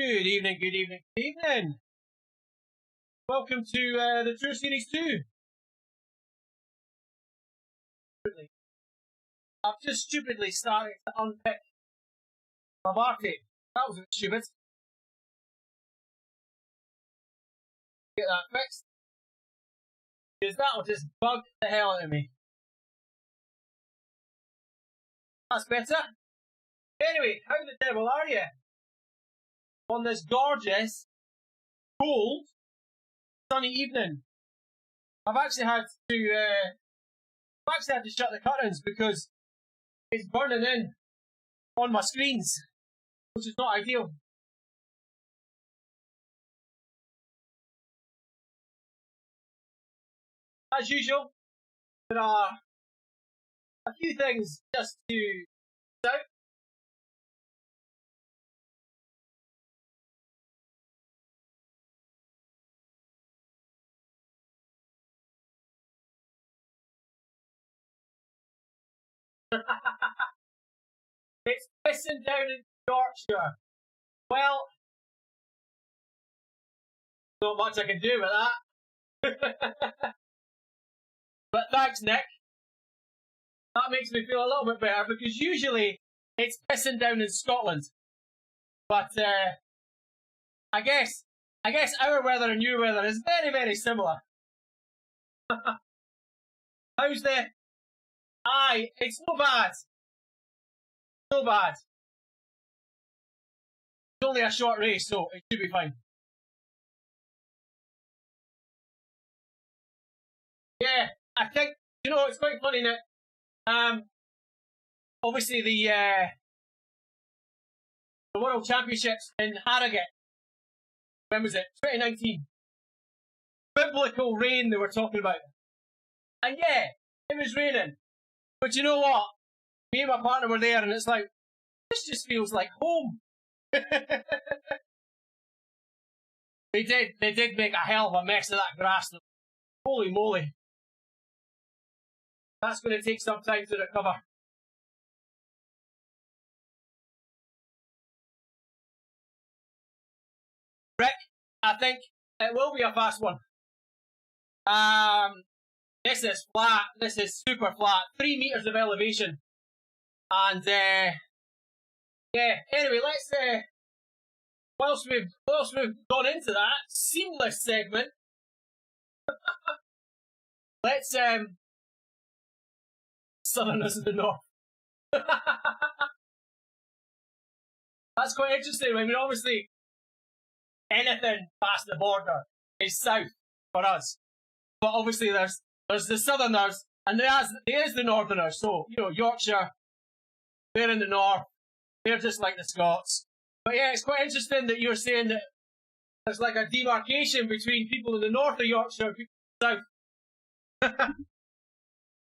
Good evening, good evening, good evening. Welcome to the Tour Series 2. I've just stupidly started to unpick my bar tape. That was a bit stupid. Get that fixed. Because that will just bug the hell out of me. That's better. Anyway, how the devil are you? On this gorgeous, cold, sunny evening. I've actually had to shut the curtains because it's burning in on my screens, which is not ideal. As usual, there are a few things just to out. It's pissing down in Yorkshire. Well, not much I can do with that. But thanks, Nick. That makes me feel a little bit better because usually it's pissing down in Scotland. But I guess our weather and your weather is very, very similar. How's the... Aye, it's no bad. No bad. It's only a short race, so it should be fine. Yeah, I think, you know, it's quite funny that, obviously the World Championships in Harrogate, when was it? 2019. Biblical rain they were talking about. And yeah, it was raining. But you know what? Me and my partner were there and it's like, this just feels like home. They did make a hell of a mess of that grass though. Holy moly. That's going to take some time to recover. Rick, I think it will be a fast one. This is flat. This is super flat. 3 meters of elevation. And yeah. Anyway, let's whilst we've gone into that seamless segment, let's Southerners in the north. That's quite interesting. I mean, obviously, anything past the border is south for us, but obviously there's the Southerners and there's the Northerners. So you know, Yorkshire, they're in the north. They're just like the Scots. But yeah, it's quite interesting that you're saying that there's like a demarcation between people in the north of Yorkshire and people in the south.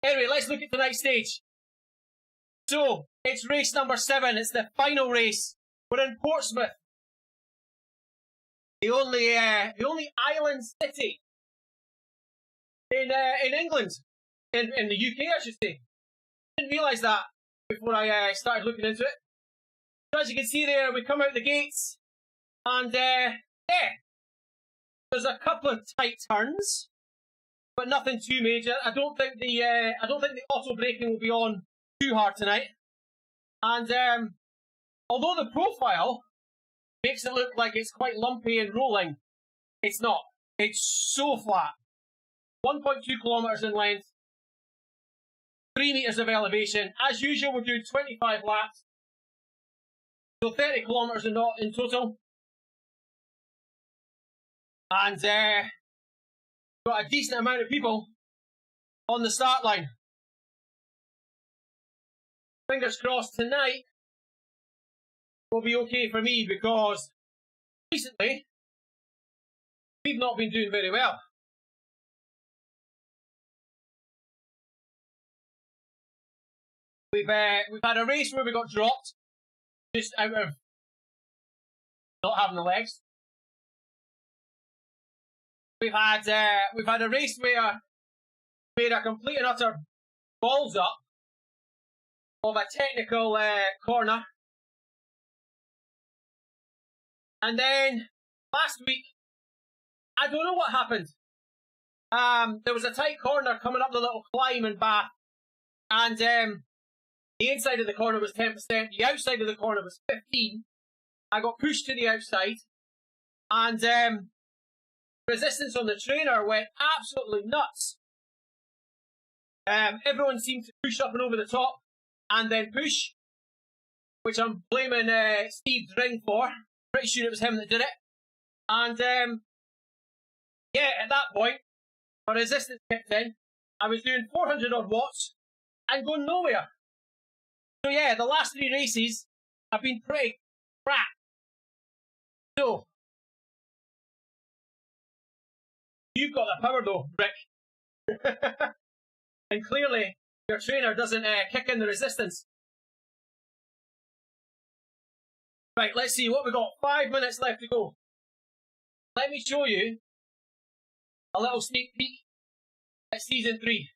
Anyway, let's look at tonight's stage. So, it's race number 7. It's the final race. We're in Portsmouth. The only island city in England. In the UK, I should say. Didn't realise that before I started looking into it. So as you can see there, we come out the gates. And, yeah. There's a couple of tight turns. But nothing too major. I don't think the auto braking will be on too hard tonight. And although the profile makes it look like it's quite lumpy and rolling, it's not. It's so flat. 1.2 kilometers in length, 3 meters of elevation. As usual, we're doing 25 laps, so 30 kilometers in total. And got a decent amount of people on the start line. Fingers crossed tonight will be okay for me because recently we've not been doing very well. We've had a race where we got dropped just out of not having the legs. We've had a race where we made a complete and utter balls up of a technical corner And then last week, I don't know what happened. There was a tight corner coming up the little climb and back, and the inside of the corner was 10%, the outside of the corner was 15%. I got pushed to the outside, and resistance on the trainer went absolutely nuts. Everyone seemed to push up and over the top, and then push, which I'm blaming Steve Dring for. Pretty sure it was him that did it. And yeah, at that point, my resistance kicked in. I was doing 400 odd watts and going nowhere. So yeah, the last 3 races have been pretty crap. So, you've got the power though, Rick. And clearly, your trainer doesn't kick in the resistance. Right, let's see what we got. 5 minutes left to go. Let me show you a little sneak peek at season 3.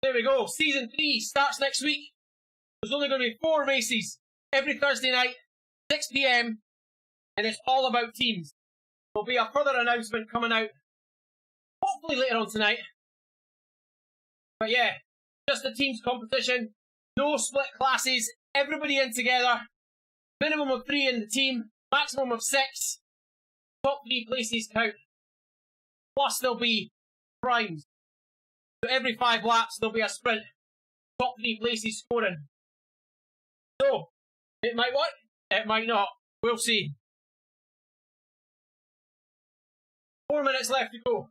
There we go. Season 3 starts next week. There's only going to be 4 races every Thursday night, 6 PM, and it's all about teams. There'll be a further announcement coming out, hopefully later on tonight. But yeah, just a teams competition, no split classes, everybody in together, minimum of 3 in the team, maximum of 6, top 3 places count. Plus there'll be primes. So every 5 laps there'll be a sprint, top 3 places scoring. So, it might work, it might not, we'll see. 4 minutes left to go.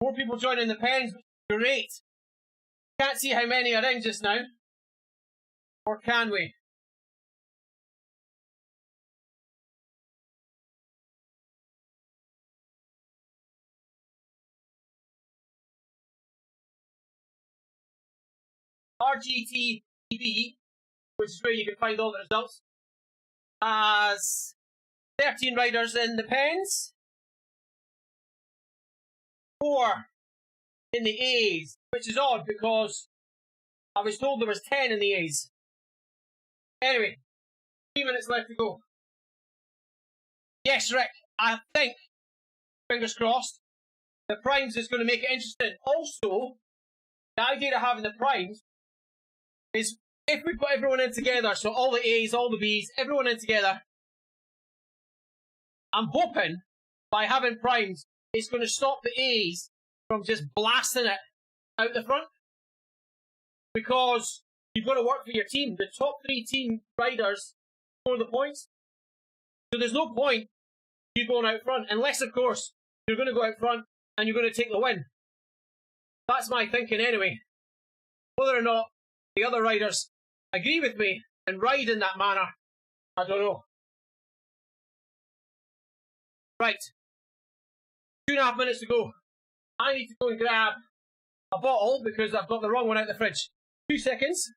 4 people joining the pens, great. Can't see how many are in just now. Or can we? RGT TV, which is where you can find all the results, has 13 riders in the pens, 4 in the A's, which is odd because I was told there was 10 in the A's. Anyway, 3 minutes left to go. Yes, Rick, I think, fingers crossed, the primes is going to make it interesting. Also, the idea of having the primes is if we put everyone in together, so all the A's, all the B's, everyone in together, I'm hoping by having primes, it's going to stop the A's from just blasting it out the front. Because you've got to work for your team. The top 3 team riders score the points. So there's no point you going out front, unless, of course, you're going to go out front and you're going to take the win. That's my thinking anyway. Whether or not the other riders agree with me and ride in that manner, I don't know. Right. 2.5 minutes to go. I need to go and grab a bottle because I've got the wrong one out the fridge. 2 seconds.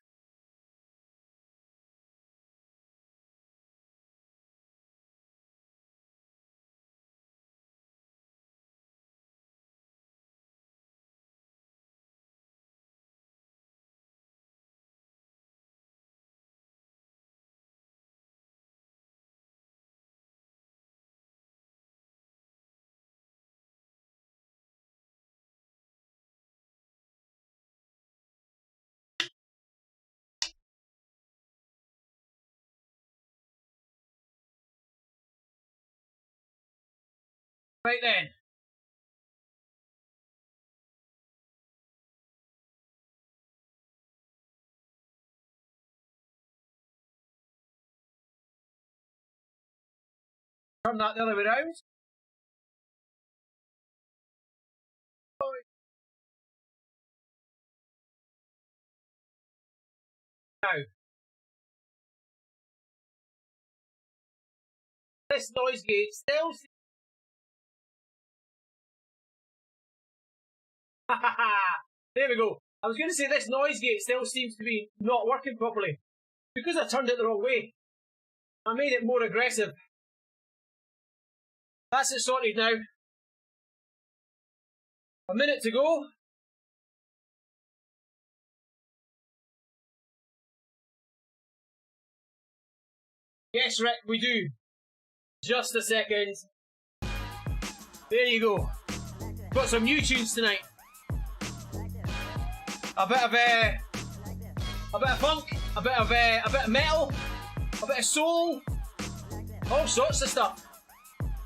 Right then. Turn that the other way around. Now, this noise gate still. There we go. I was going to say this noise gate still seems to be not working properly. Because I turned it the wrong way, I made it more aggressive. That's it sorted now. A minute to go. Yes, Rick, we do. Just a second. There you go. Got some new tunes tonight. A bit of funk, a bit of metal, a bit of soul, all sorts of stuff.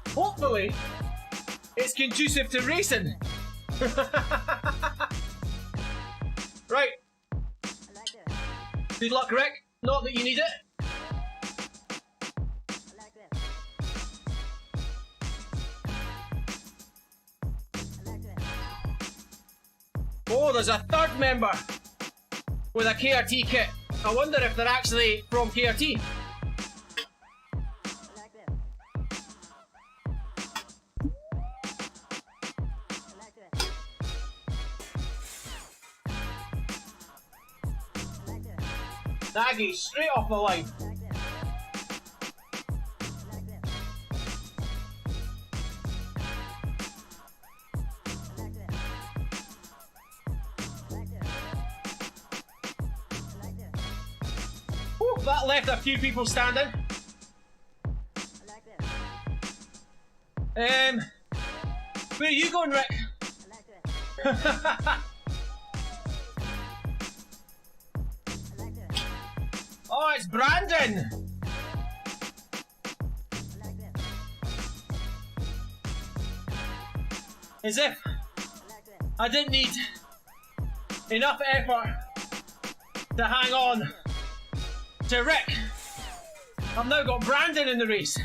Hopefully, it's conducive to racing. Right. Good luck, Rick. Not that you need it. Oh, there's a third member with a KRT kit. I wonder if they're actually from KRT. Nagy straight off the line. Whew, that left a few people standing. Where are you going, Rick? Oh, it's Brandon! As if I didn't need enough effort to hang on to Rick. I've now got Brandon in the race.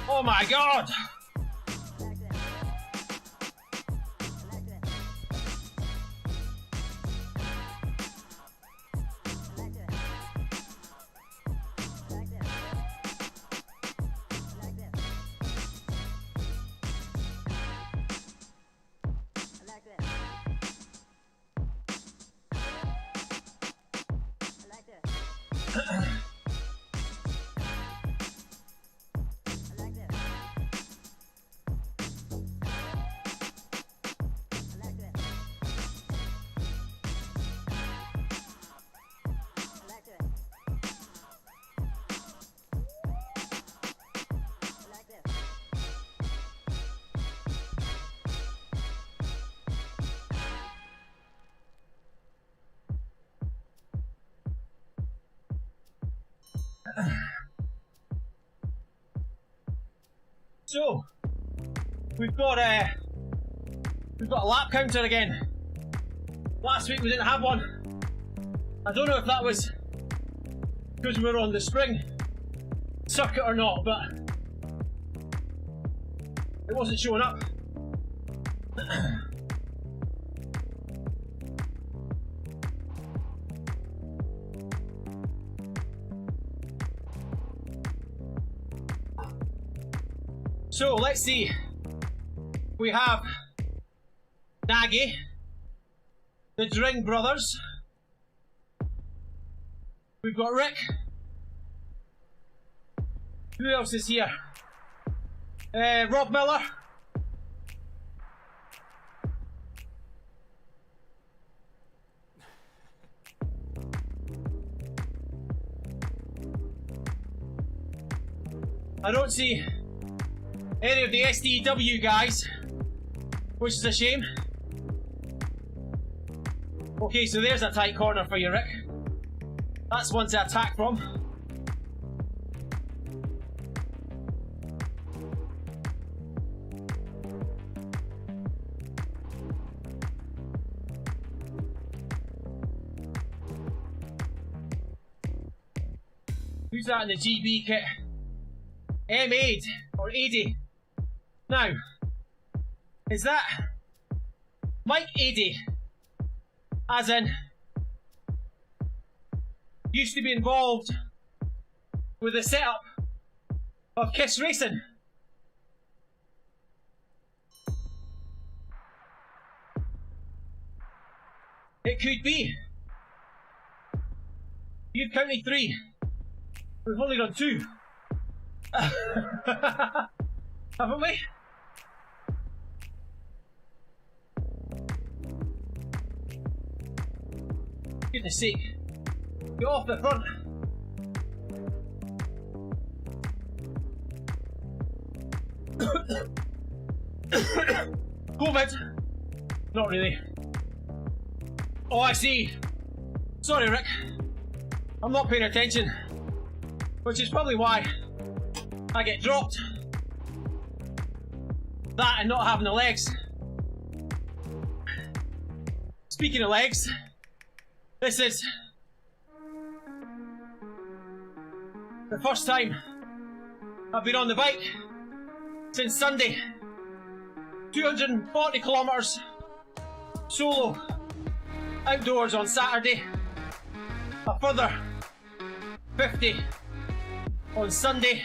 Oh my god! So, we've got a lap counter again. Last week we didn't have one. I don't know if that was because we were on the spring circuit or not, but it wasn't showing up. So let's see. We have Nagy, the Dring brothers. We've got Rick. Who else is here? Rob Miller. I don't see any of the SDW guys, which is a shame. Okay, so there's a tight corner for you, Rick. That's one to attack from. Who's that in the GB kit? M8 or 80. Now, is that Mike 80? As in, used to be involved with the setup of Kiss Racing. It could be. You've counted 3. We've only done 2. Haven't we? Goodness sake. Get off the front. COVID? Not really. Oh, I see. Sorry, Rick. I'm not paying attention. Which is probably why I get dropped. That and not having the legs. Speaking of legs, this is the first time I've been on the bike since Sunday. 240 kilometres solo outdoors on Saturday. A further 50 on Sunday.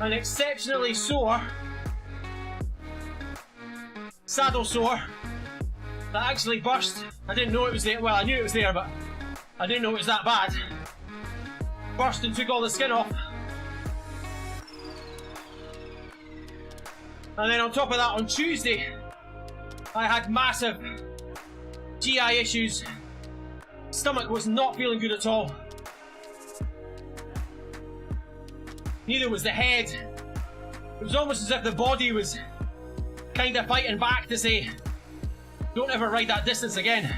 An exceptionally sore saddle sore that actually burst. I didn't know it was there. Well, I knew it was there, but I didn't know it was that bad. Burst and took all the skin off. And then on top of that, on Tuesday, I had massive GI issues. Stomach was not feeling good at all. Neither was the head. It was almost as if the body was kind of fighting back to say, don't ever ride that distance again.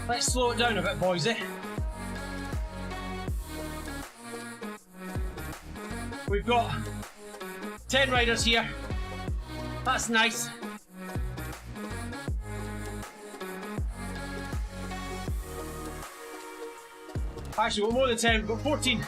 Let's slow it down a bit, boys, eh? We've got 10 riders here. That's nice. Actually, we've got more than 10, we've got 14.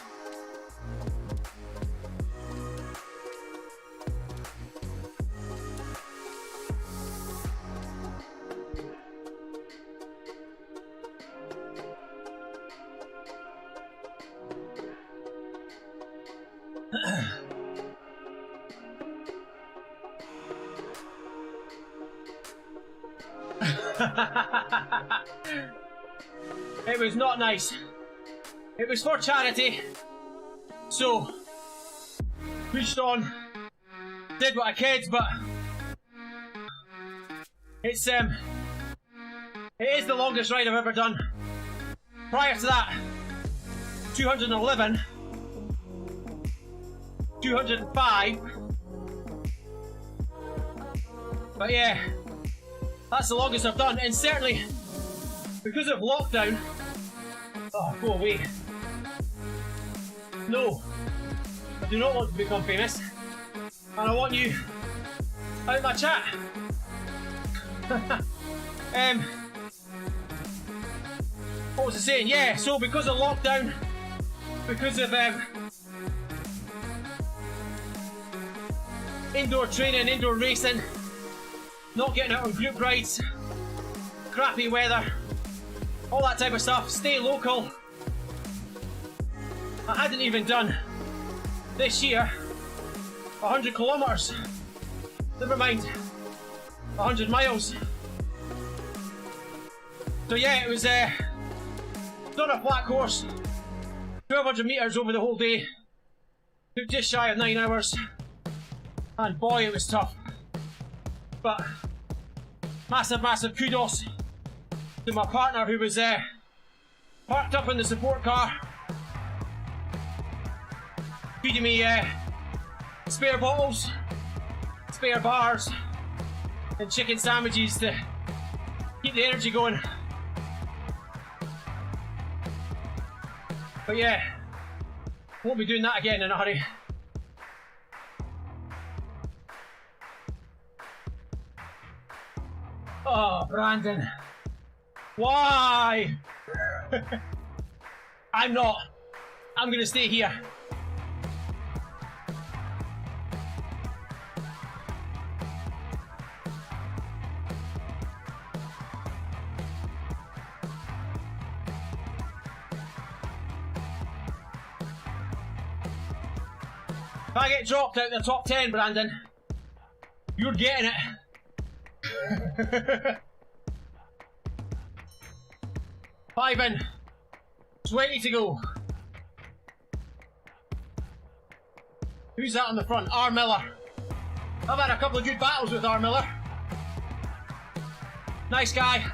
It was not nice. It was for charity, so pushed on, did what I could, but it is the longest ride I've ever done. Prior to that, 211, 205, but yeah, that's the longest I've done, and certainly because of lockdown. Oh, go away. No, I do not want to become famous, and I want you out of my chat. What was I saying? Yeah, so because of lockdown, because of indoor training, indoor racing, not getting out on group rides, crappy weather, all that type of stuff, stay local. I hadn't even done this year 100 kilometres, never mind 100 miles. So yeah, it was done a flat course, 1200 metres over the whole day, took just shy of 9 hours, and boy it was tough. But massive kudos to my partner who was parked up in the support car, feeding me spare bottles, spare bars, and chicken sandwiches to keep the energy going. But yeah, won't be doing that again in a hurry. Oh, Brandon. Why? I'm not. I'm gonna stay here. If I get dropped out of the top 10, Brandon, you're getting it. 5 in. 20 to go. Who's that on the front? R. Miller. I've had a couple of good battles with R. Miller. Nice guy.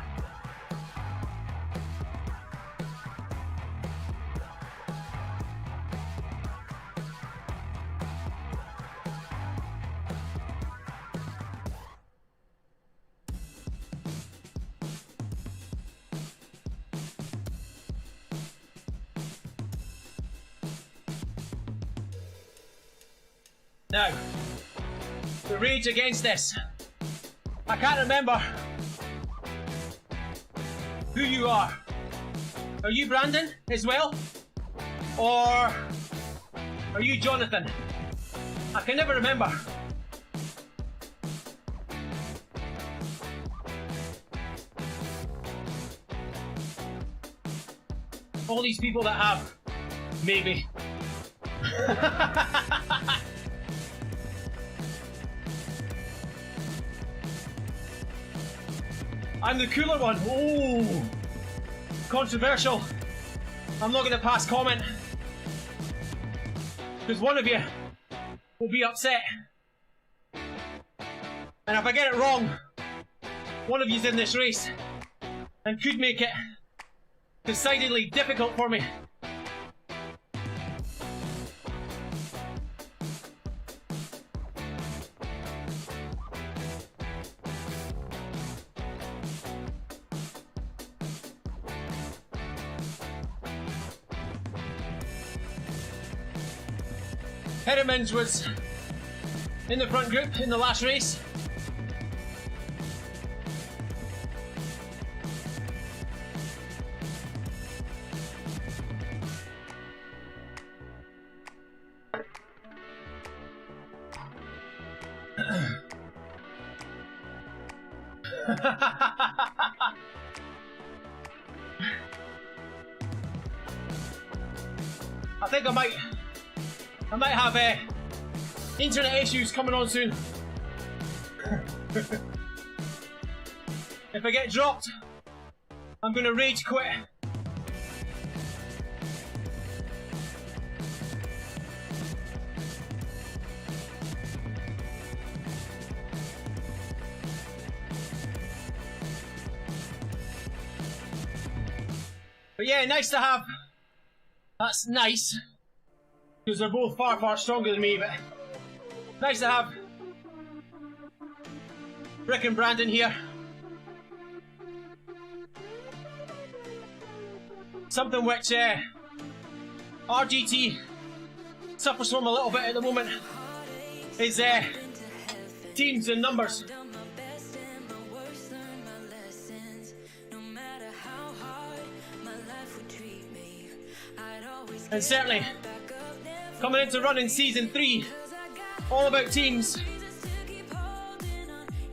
Now, the rage against this. I can't remember who you are. Are you Brandon as well? Or are you Jonathan? I can never remember. All these people that have, maybe. I'm the cooler one. Oh, controversial. I'm not going to pass comment because one of you will be upset. And if I get it wrong, one of you's in this race and could make it decidedly difficult for me. Hedemans was in the front group in the last race. I think I might have internet issues coming on soon. If I get dropped, I'm gonna rage quit. But yeah, nice to have. That's nice. Because they're both far, far stronger than me, but nice to have Rick and Brandon here. Something which RGT suffers from a little bit at the moment is teams and numbers. And certainly, coming into running season 3, all about teams.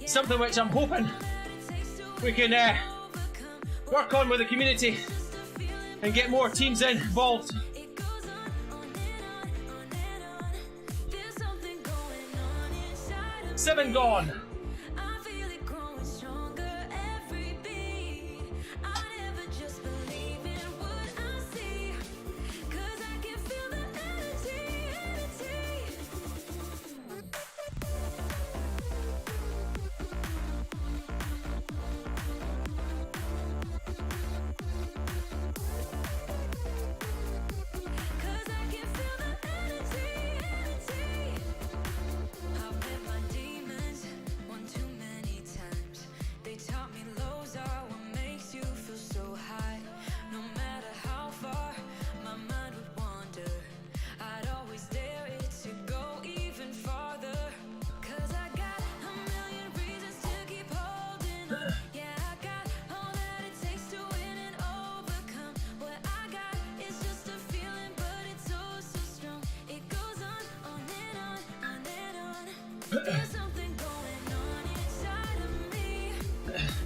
Something which I'm hoping we can work on with the community and get more teams involved. Seven gone. There's something going on inside of me.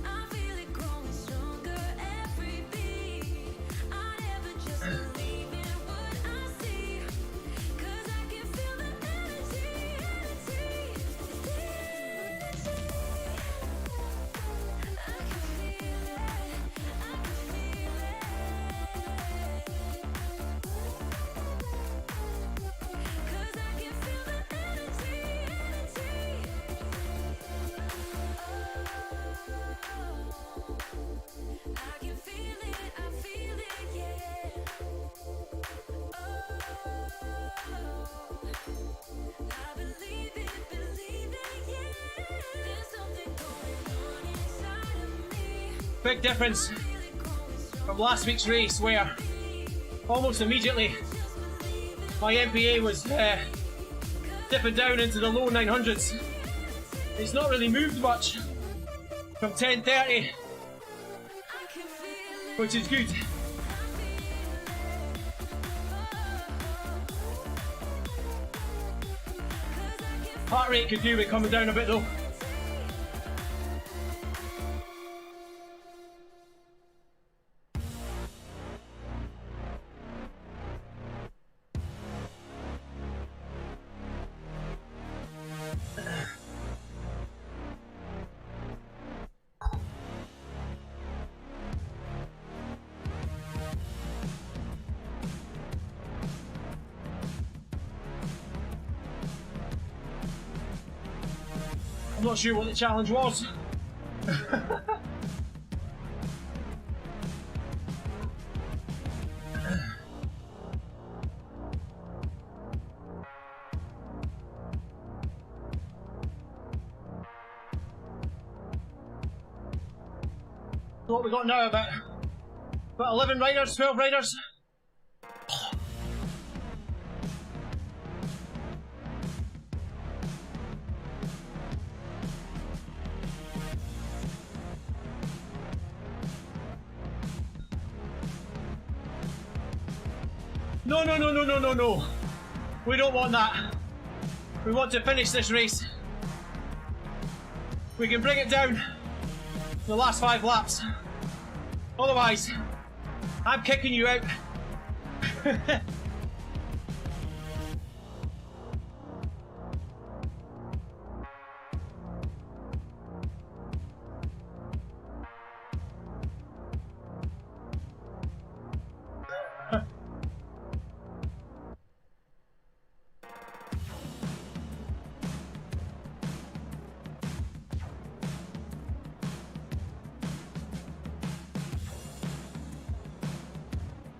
I feel it growing stronger every beat. I never just believe in what I see, 'cause I can feel the energy. Big difference from last week's race where almost immediately my MPA was dipping down into the low 900s. It's not really moved much from 10:30, which is good. Heart rate could do with coming down a bit though. I'm not sure what the challenge was. So what we got now, about 11 riders, 12 riders. No. We don't want that. We want to finish this race. We can bring it down the last 5 laps. Otherwise, I'm kicking you out.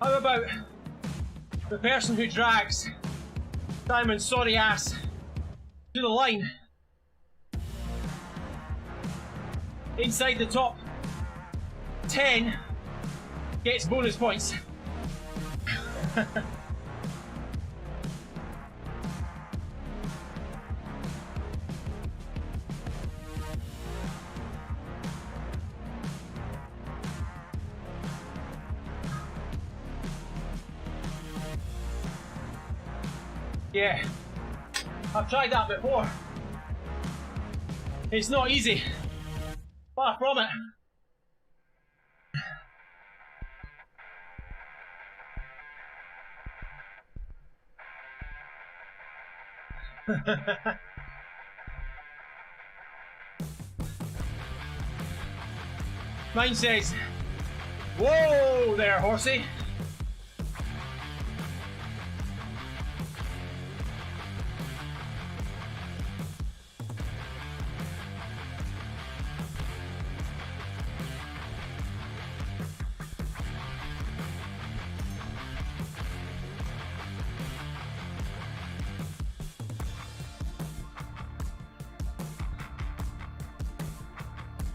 How about the person who drags Simon's sorry ass to the line inside the top 10 gets bonus points? Yeah, I've tried that before. It's not easy. Far from it. Mine says, "Whoa there, horsey."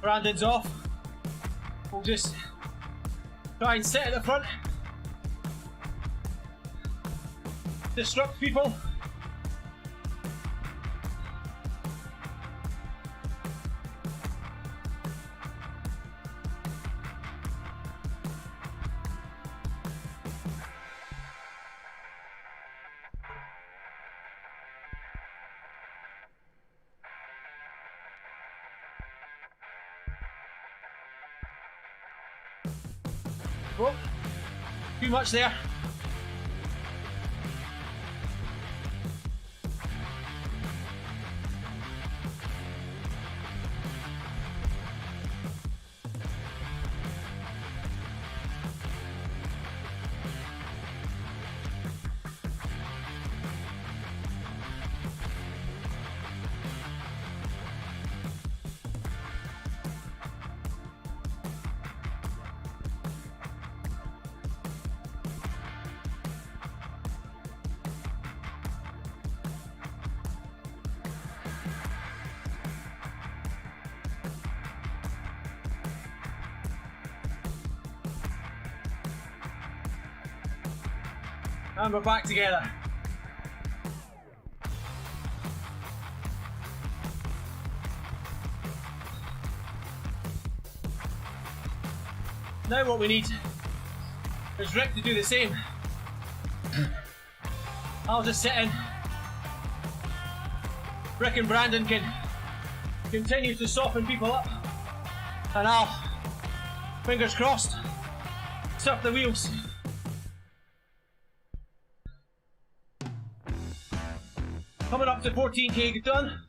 Brandon's off. We'll just try and sit at the front, disrupt people. Oh, too much there. And we're back together. Now what we need is Rick to do the same. I'll just sit in. Rick and Brandon can continue to soften people up, and I'll, fingers crossed, surf the wheels. Coming up to 14k done.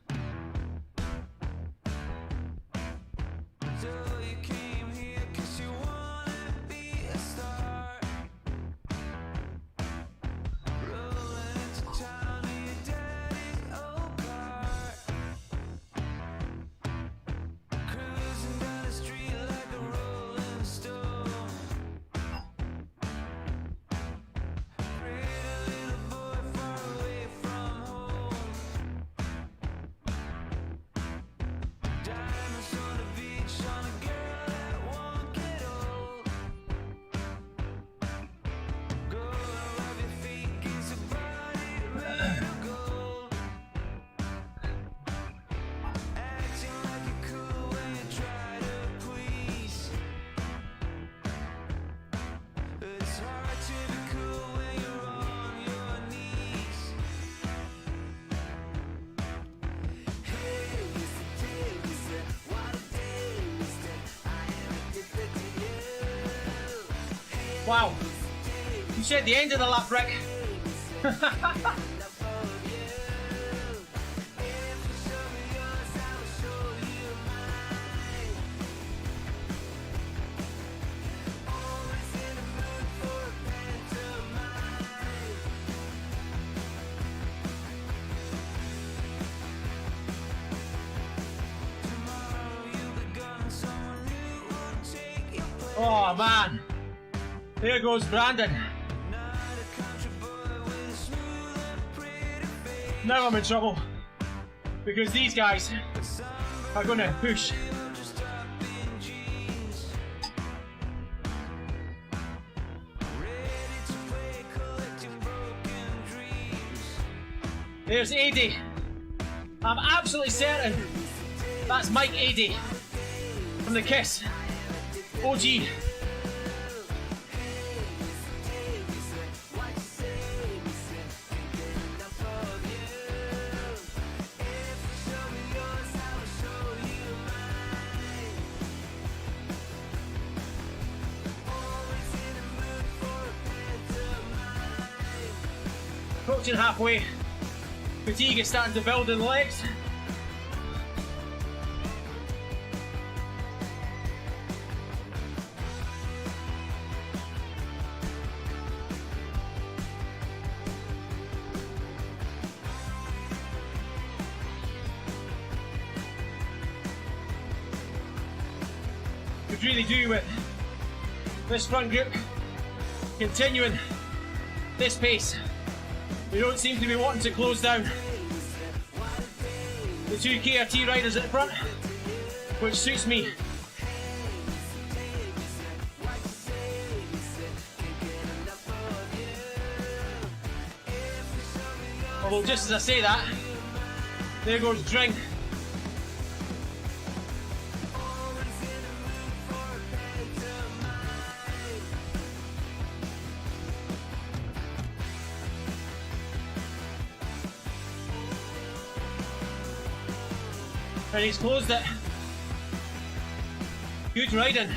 Wow, you said the end of the lap, Rick. Oh man. There goes Brandon. Now I'm in trouble because these guys are going to push. There's AD. I'm absolutely certain that's Mike AD from the Kiss. OG. Approaching halfway, fatigue is starting to build in the legs. Could really do with this front group continuing this pace. We don't seem to be wanting to close down. The two KRT riders at the front, which suits me. Although just as I say that, there goes Dring. And he's closed it. Good riding.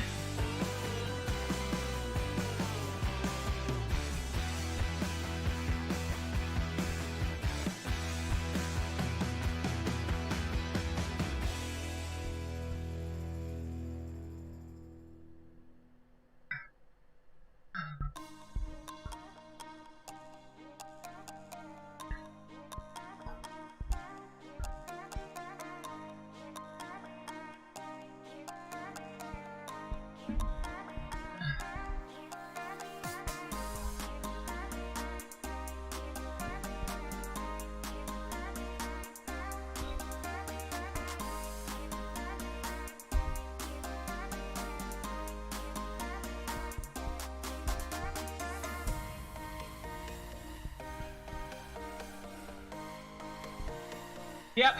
Yep.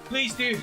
Please do.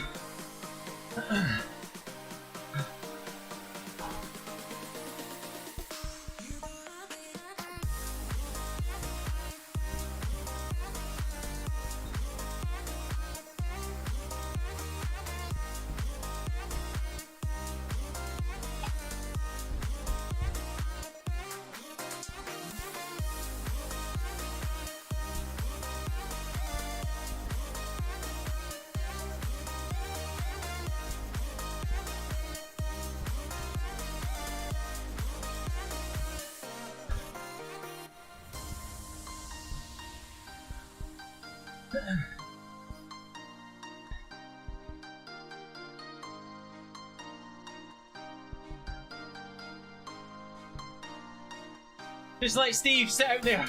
Just let Steve sit out there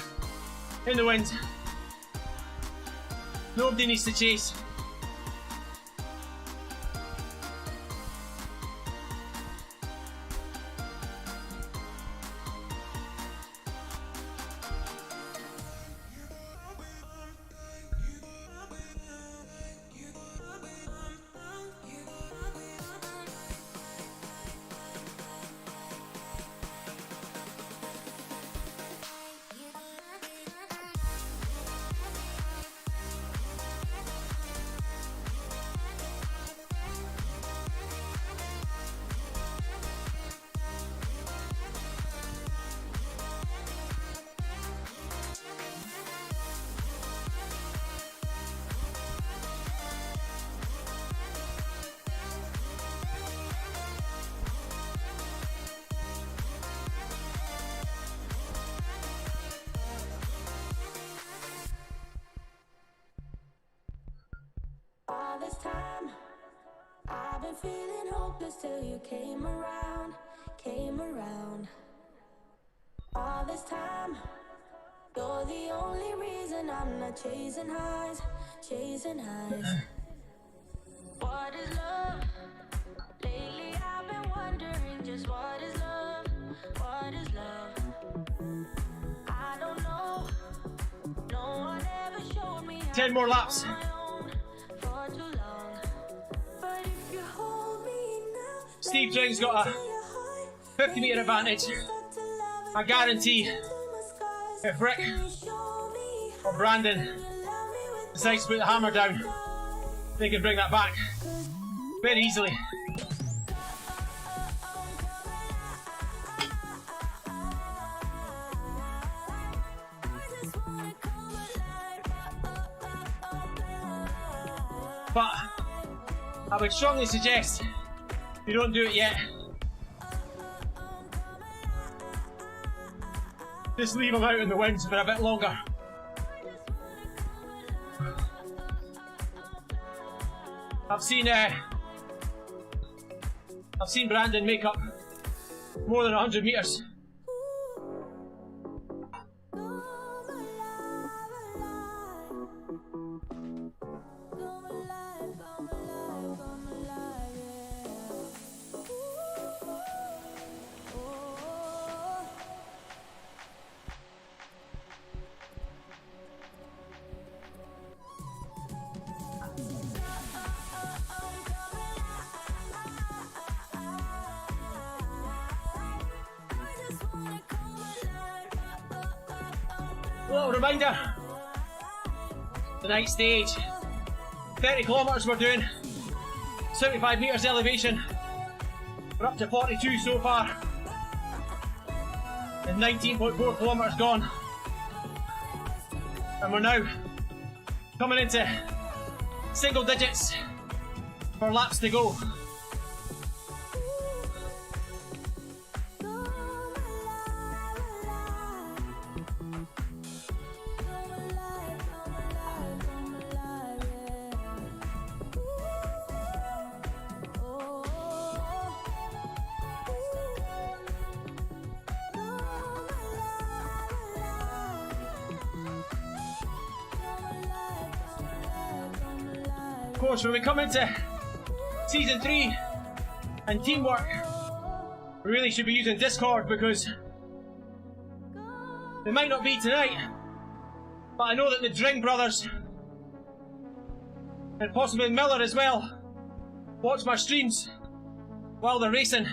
in the wind. Nobody needs to chase. All this time, I've been feeling hopeless till you came around, came around. All this time, you're the only reason I'm not chasing highs, chasing highs. What is love? Lately I've been wondering just what is love, what is love? I don't know, no one ever showed me. 10 more laps. Steve Jing's got a 50-metre advantage. I guarantee if Rick or Brandon decides to put the hammer down, they can bring that back very easily. But I would strongly suggest if you don't do it yet, just leave them out in the wind for a bit longer. I've seen Brandon make up more than 100 metres. Little reminder, the night stage, 30 kilometres we're doing, 75 metres elevation, we're up to 42 so far, and 19.4 kilometres gone, and we're now coming into single digits for laps to go. Of course, when we come into season 3 and teamwork, we really should be using Discord because it might not be tonight, but I know that the Dring brothers and possibly Miller as well, watch my streams while they're racing.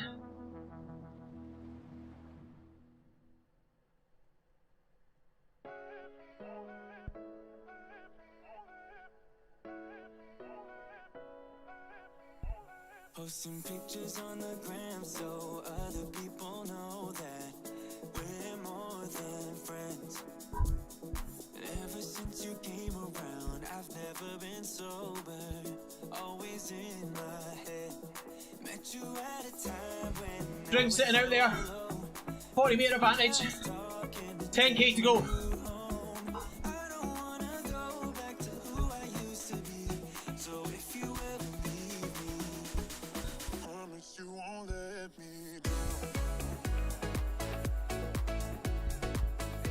Posting pictures on the gram so other people know that we're more than friends. Ever since you came around, I've never been sober, always in my head. Met you at a time when Drink sitting out there, 40 metre advantage, 10k to go.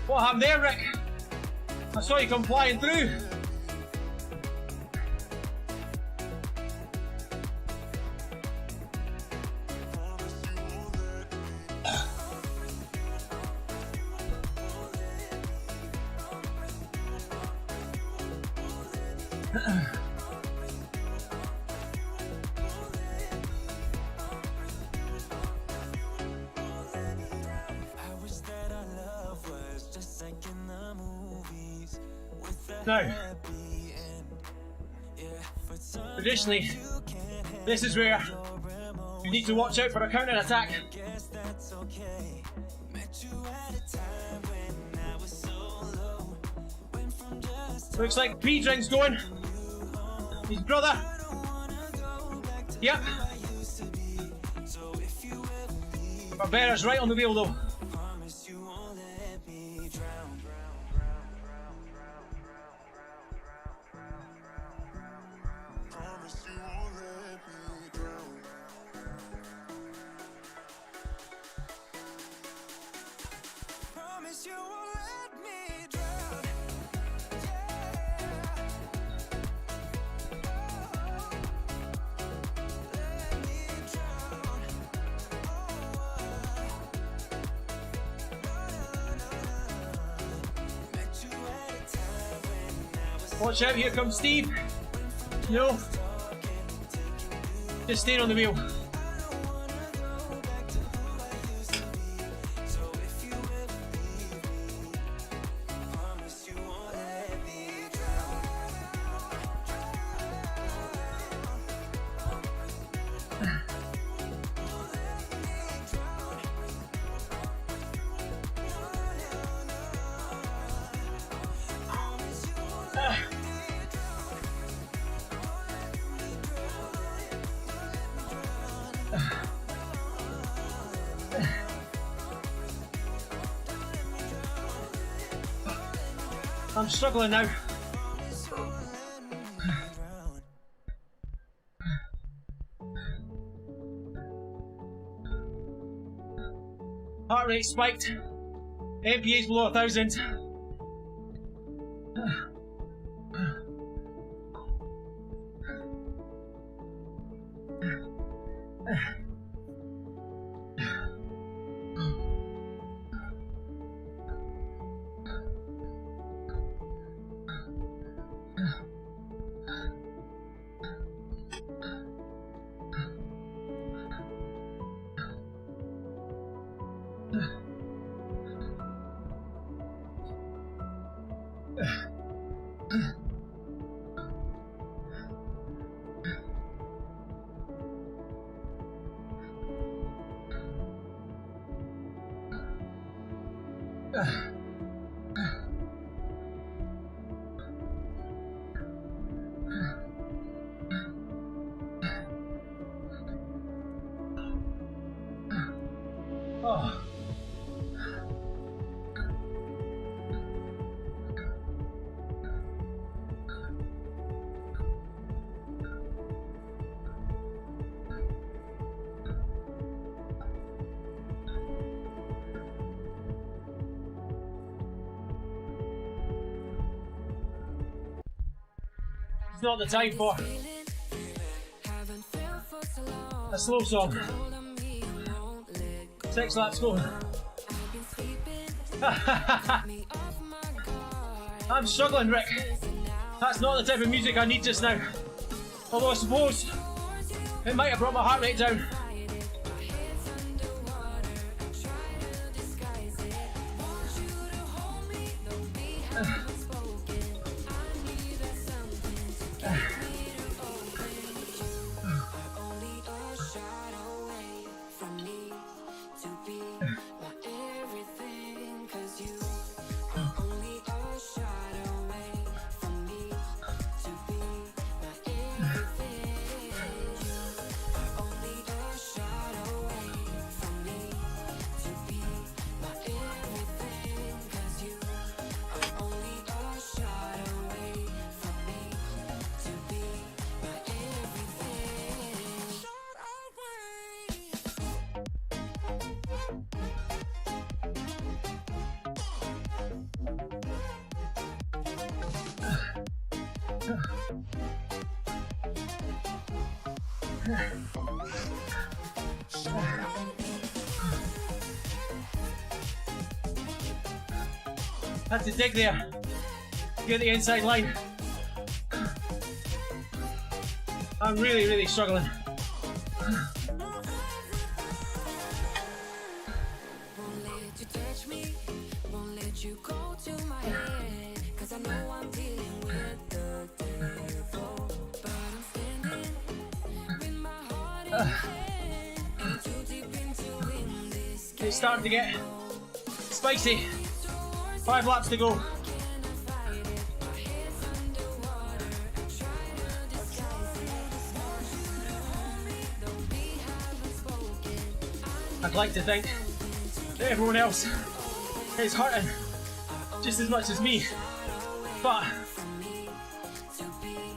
What happened there, Rick? I saw you come flying through. Now, traditionally, this is where you need to watch out for a counter attack. Looks like P-Drink's going. His brother. Yep. Barbera's right on the wheel though. Watch out, here comes Steve. No. Just staying on the wheel. I'm struggling now. Heart rate spiked. MPA's below 1,000. Oh. It's not the time for a slow song. 6 laps going. I'm struggling, Rick. That's not the type of music I need just now. Although I suppose it might have brought my heart rate down. Had to dig there to get the inside line. I'm really struggling. It's starting to get spicy. 5 laps to go. I'd like to think that everyone else is hurting just as much as me, but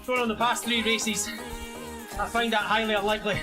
going on the past 3 races, I find that highly unlikely.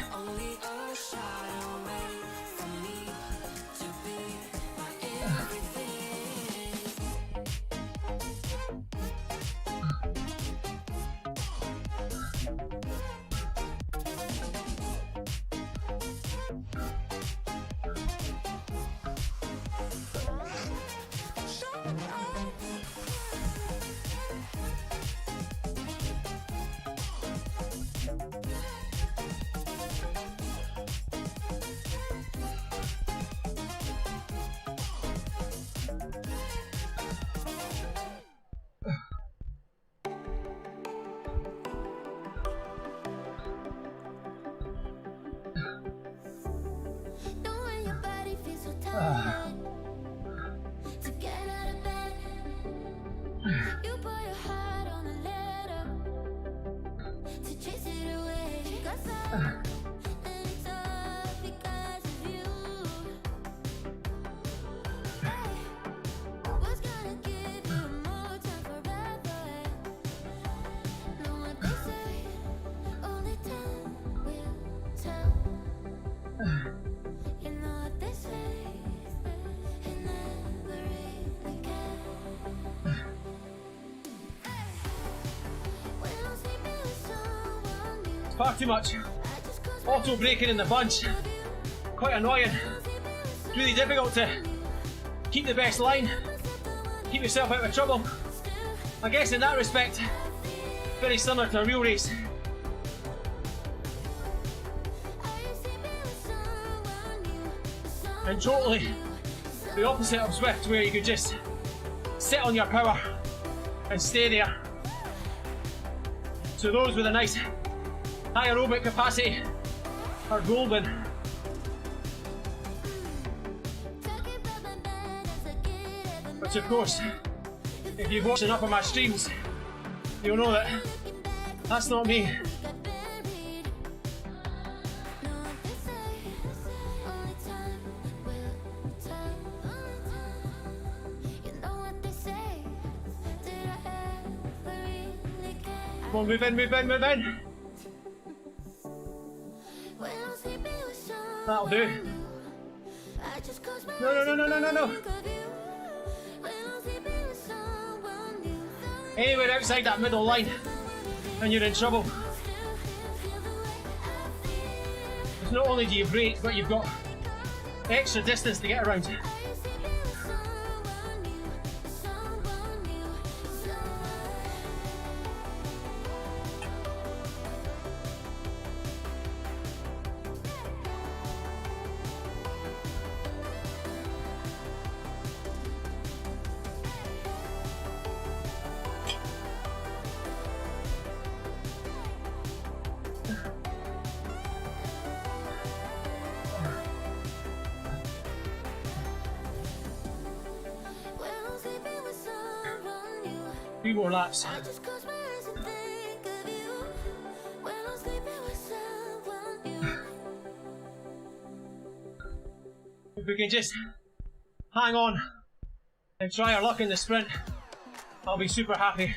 Far too much auto braking in the bunch. Quite annoying. It's really difficult to keep the best line, keep yourself out of trouble. I guess in that respect, very similar to a real race. And totally the opposite of Swift, where you could just sit on your power and stay there. So those with a nice high aerobic capacity are golden. But of course, if you've watched enough of my streams, you'll know that that's not me. Come on, move in, move in, move in. That'll do. No. Anywhere outside that middle line and you're in trouble. Because not only do you brake, but you've got extra distance to get around. 3 more laps. I just close my eyes and think of you when I'm sleeping with someone new. If we can just hang on and try our luck in the sprint, I'll be super happy.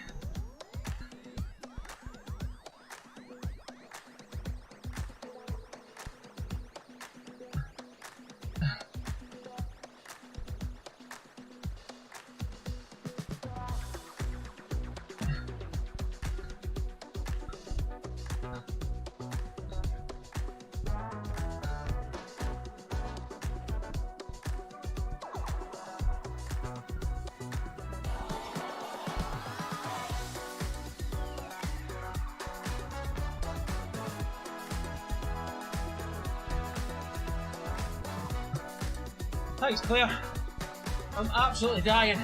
Thanks, Claire. I'm absolutely dying.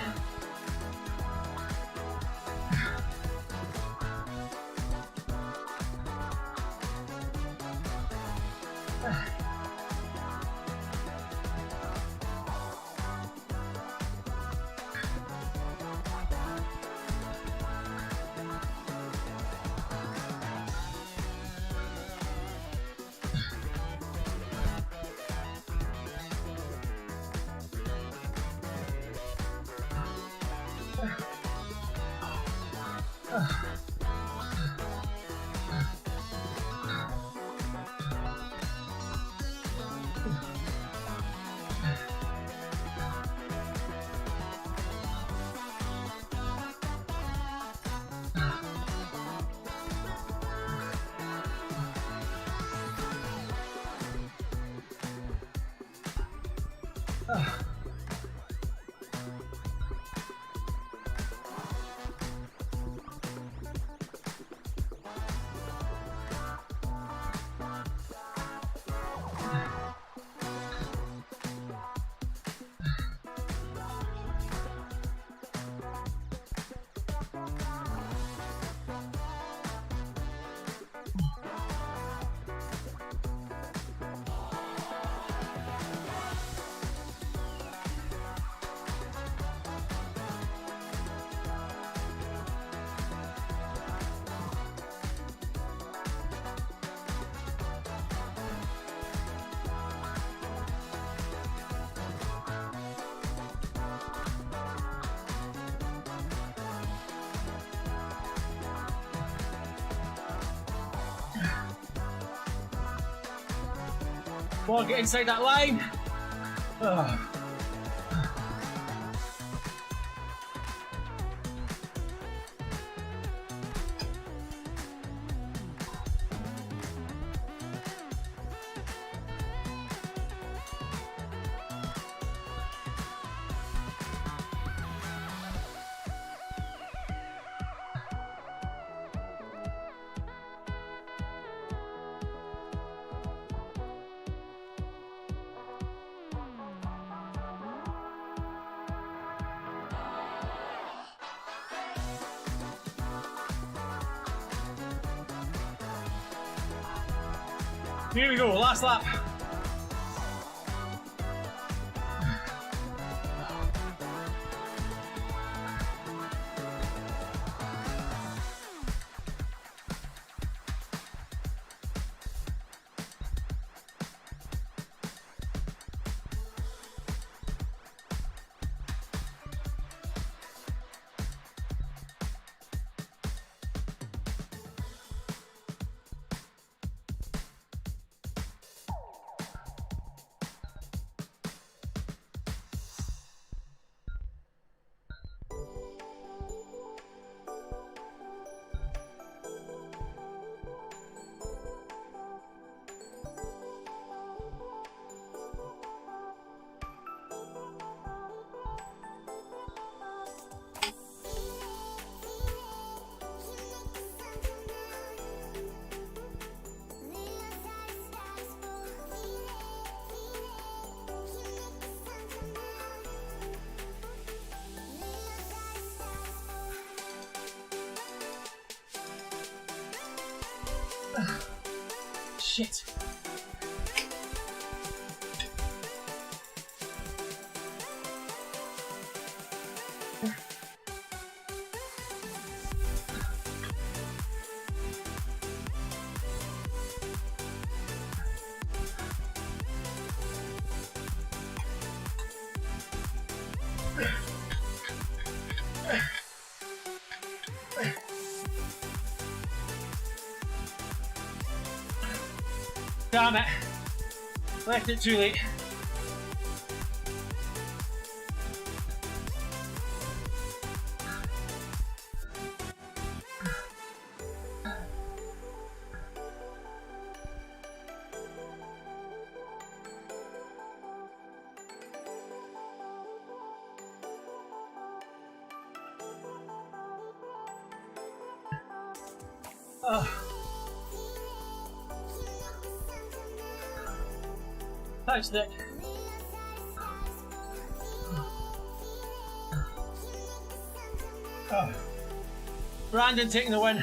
Come on, get inside that line. Here we go, last lap. Shit. Damn it. Left it too late. Thanks, Nick. Brandon taking the win.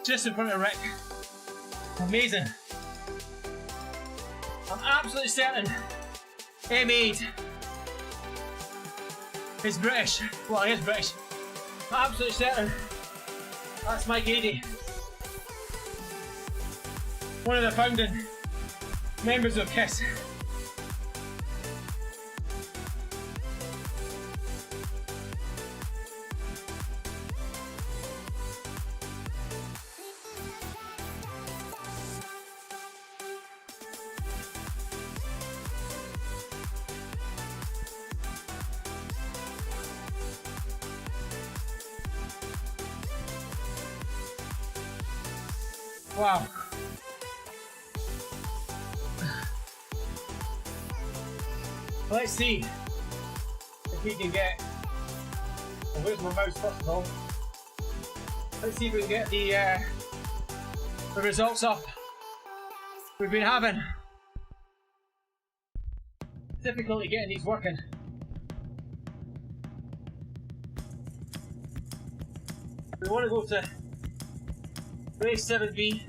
Just in front of Rick. Amazing. I'm absolutely certain M8 is British. Well, he is British. I'm absolutely certain that's Mike Adey. One of the founding members of KISS. Wow. Let's see if we can get. Well, where's my mouse first of all? Let's see if we can get the results up. We've been having difficulty getting these working. We want to go to race 7B.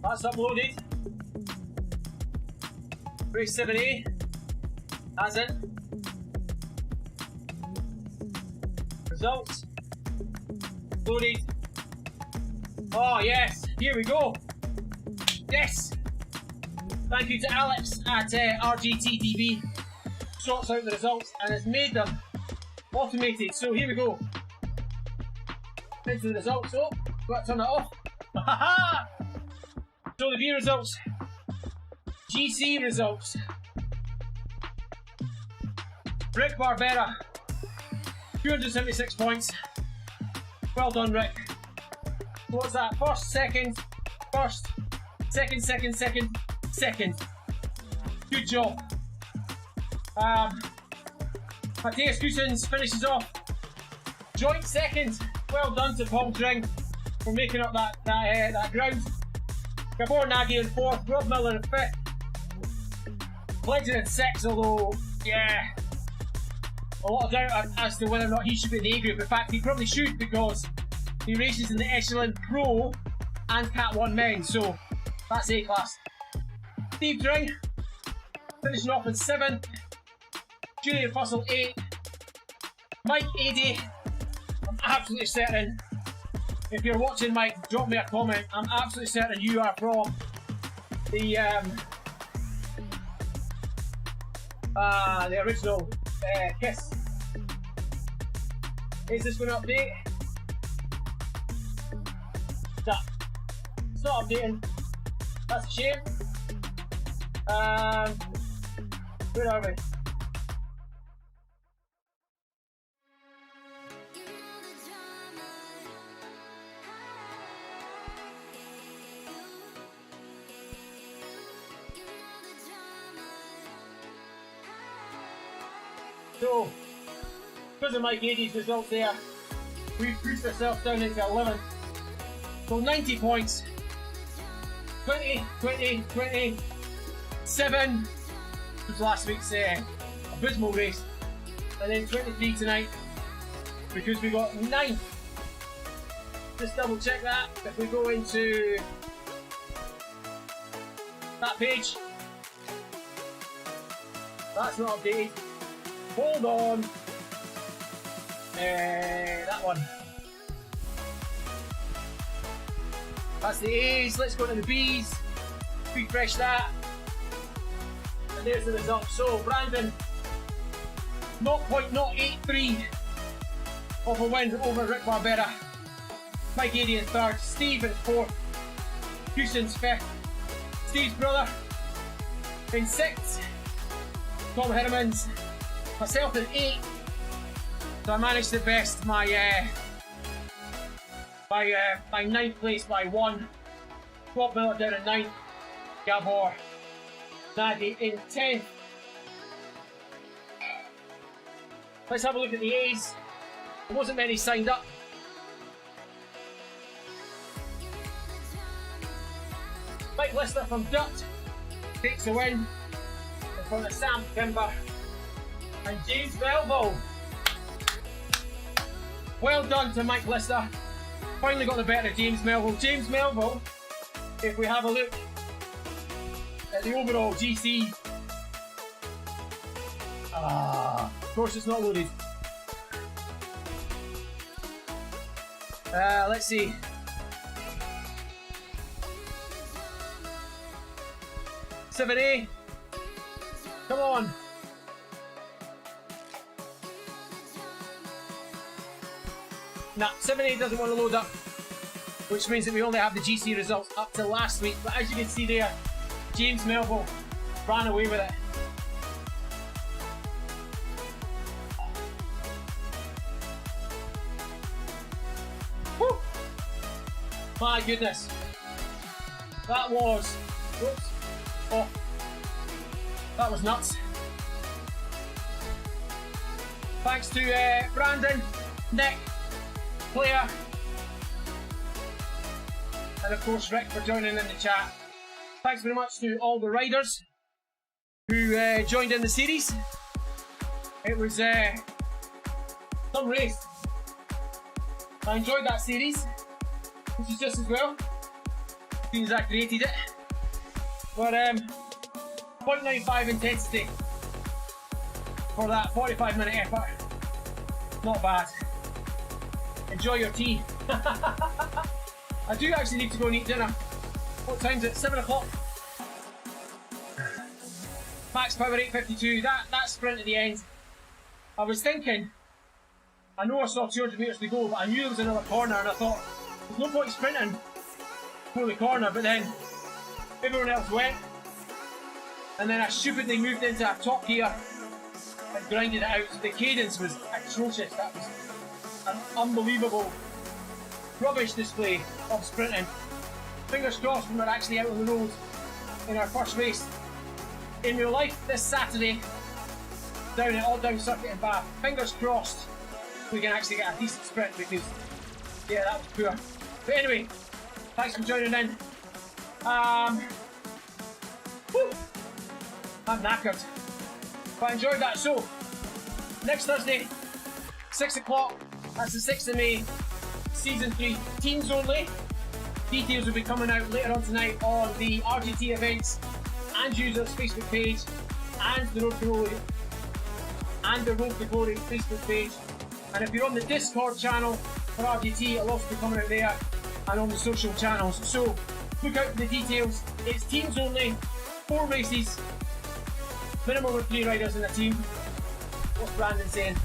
That's uploaded. Race 7A hasn't. Results loaded. Oh yes, here we go. Yes. Thank you to Alex at RGTTV. Sorts out the results and has made them automated. So here we go. Into the results. Oh, got to turn that off. So the view results. GC results. Rick Barbera, 276 points. Well done, Rick. What's that? First, second, second. Good job. Matthias Cousins finishes off joint second. Well done to Paul Dring for making up that ground. Gabor Nagy in fourth, Rob Miller in fifth. Legend in sixth, although, yeah, a lot of doubt as to whether or not he should be in the A group. In fact, he probably should because he races in the Echelon Pro and Cat 1 men, so that's A class. Steve Dring finishing off in seventh. Julian Fussell 8th. Mike Adey, I'm absolutely certain, if you're watching, Mike, drop me a comment. I'm absolutely certain you are from the original KISS. Is this going to update? No, it's not updating. That's a shame. Where are we? So, because of Mike Adey's results there, we've pushed ourselves down into 11th. So 90 points. 20, 20, 20, 7 was last week's abysmal race. And then 23 tonight, because we got 9th. Just double check that. If we go into that page, that's not updated. Hold on. That one. That's the A's. Let's go to the B's. Refresh that. And there's the result. So Brandon, 0.083 of a win over Rick Barbera. Mike Adey in third. Steve in fourth. Houston's 5th. Steve's brother in 6th. Tom Hiddemans. Myself in 8th. So I managed to best my 9th place by 1. Bob Miller down in 9th. Gabor Nagy in 10th. Let's have a look at the A's. There wasn't many signed up. Mike Lister from Dutt takes the win in front of Sam Kimber and James Melville. Well done to Mike Lister. Finally got the better of James Melville. James Melville, if we have a look at the overall GC. Of course it's not loaded. Let's see. A, come on. Nah, 7A doesn't want to load up, which means that we only have the GC results up to last week. But as you can see there, James Melville ran away with it. Woo! My goodness. That was... Whoops. Oh, that was nuts. Thanks to Brandon, Nick, Claire, and of course Rick for joining in the chat. Thanks very much to all the riders who joined in the series. It was some race. I enjoyed that series, which is just as well, seeing as I created it. But 0.95 intensity for that 45-minute effort. Not bad. Enjoy your tea. I do actually need to go and eat dinner. What time's it? 7 o'clock. Max power 852. That sprint at the end. I was thinking, I know I saw 200 metres to go, but I knew there was another corner, and I thought, there's no point sprinting for the corner, but then everyone else went, and then I stupidly moved into a top gear and grinded it out. So the cadence was atrocious. That was an unbelievable rubbish display of sprinting. Fingers crossed when we're actually out on the road in our first race in real life this Saturday down at Odd Down Circuit in Bath. Fingers crossed we can actually get a decent sprint, because yeah, that was poor. But anyway, thanks for joining in. Whew, I'm knackered, but I enjoyed that. So next Thursday, 6 o'clock, that's the 6th of May, Season 3, teams only. Details will be coming out later on tonight on the RGT events and users Facebook page, and the Road to Glory Facebook page. And if you're on the Discord channel for RGT, it'll also be coming out there and on the social channels. So look out for the details. It's teams only, 4 races, minimum of 3 riders in a team. What's Brandon saying?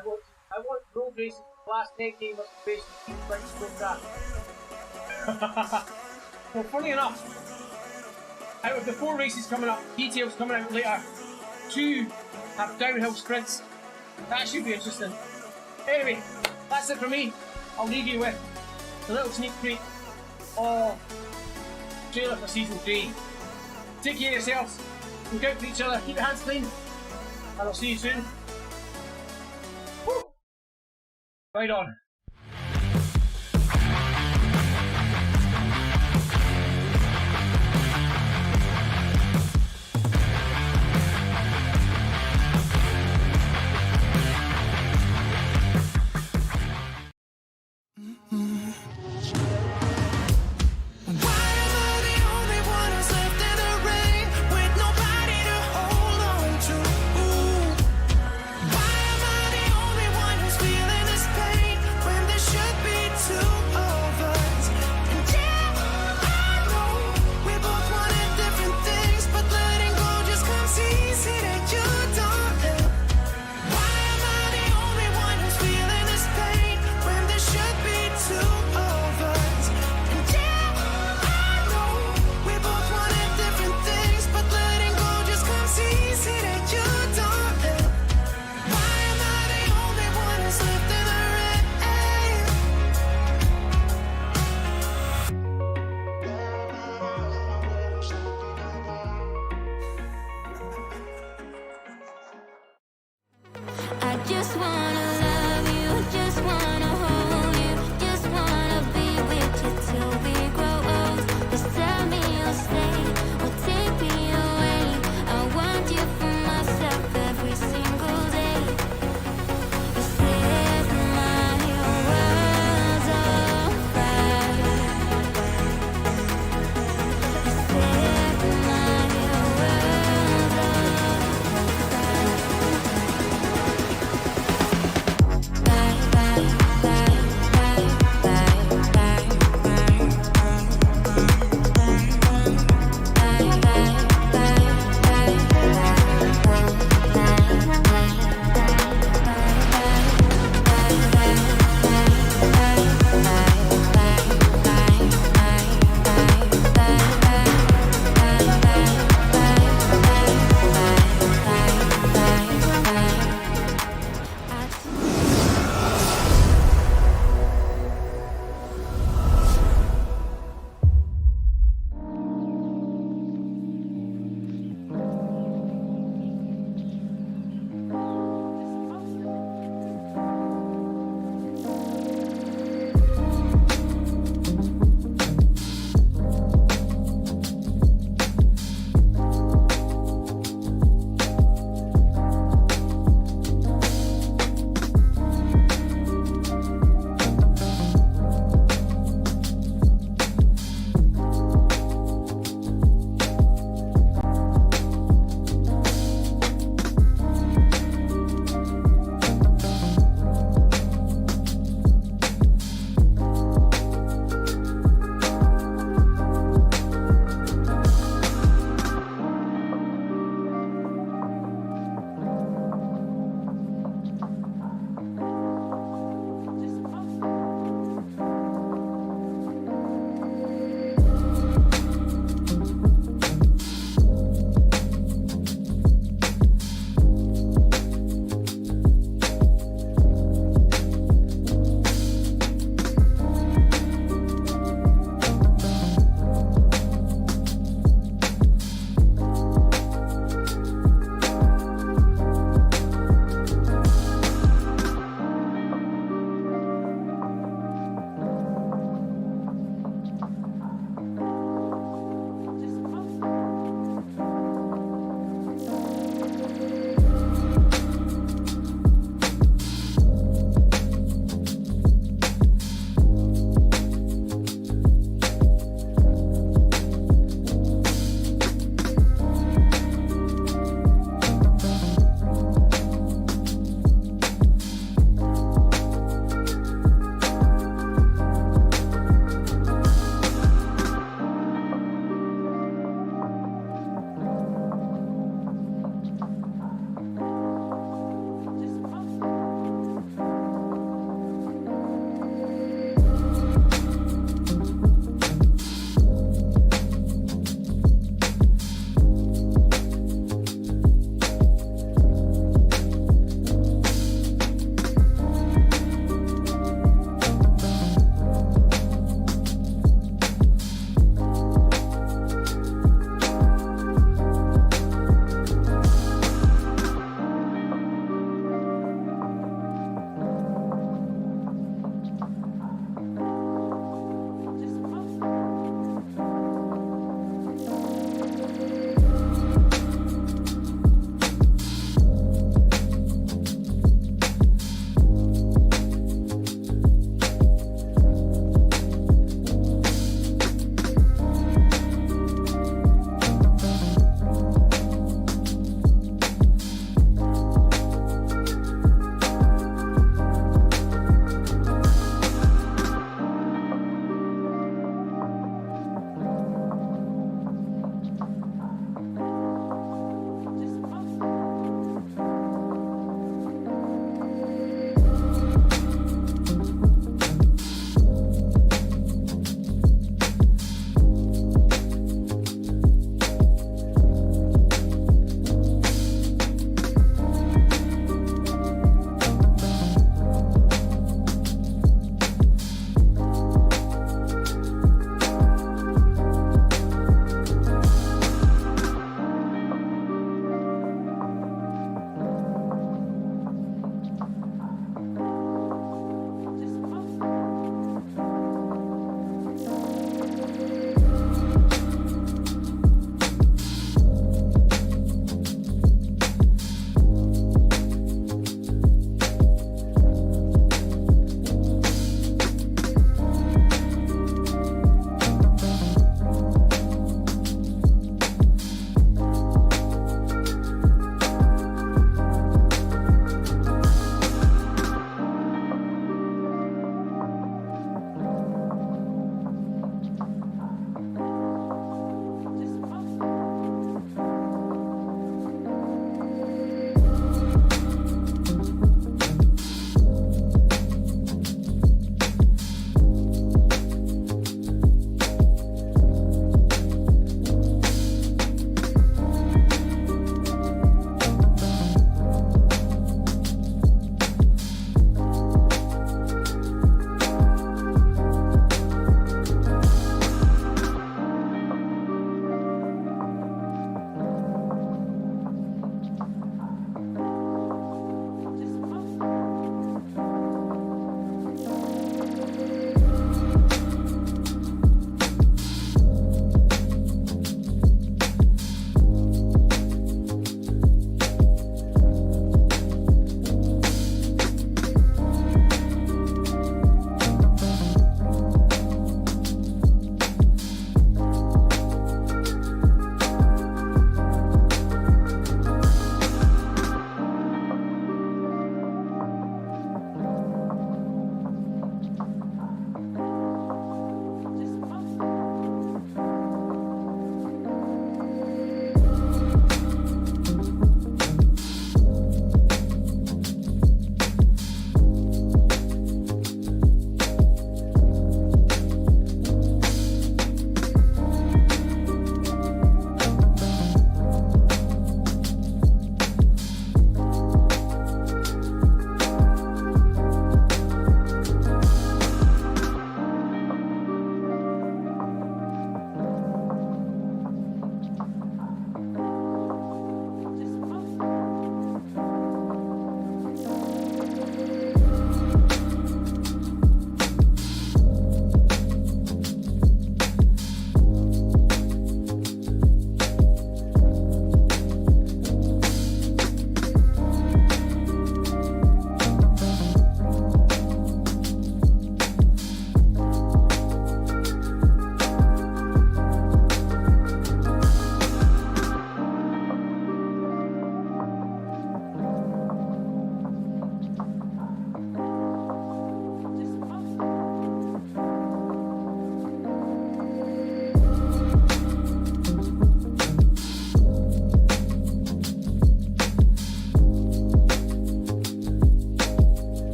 I want road races. The last decade was based on team like sprint track. Well, funny enough, out of the 4 races coming up, details coming out later, 2 have downhill sprints. That should be interesting. Anyway, that's it for me. I'll leave you with a little sneak peek of trailer for Season 3. Take care of yourselves, look out for each other, keep your hands clean, and I'll see you soon. Woo! Right on.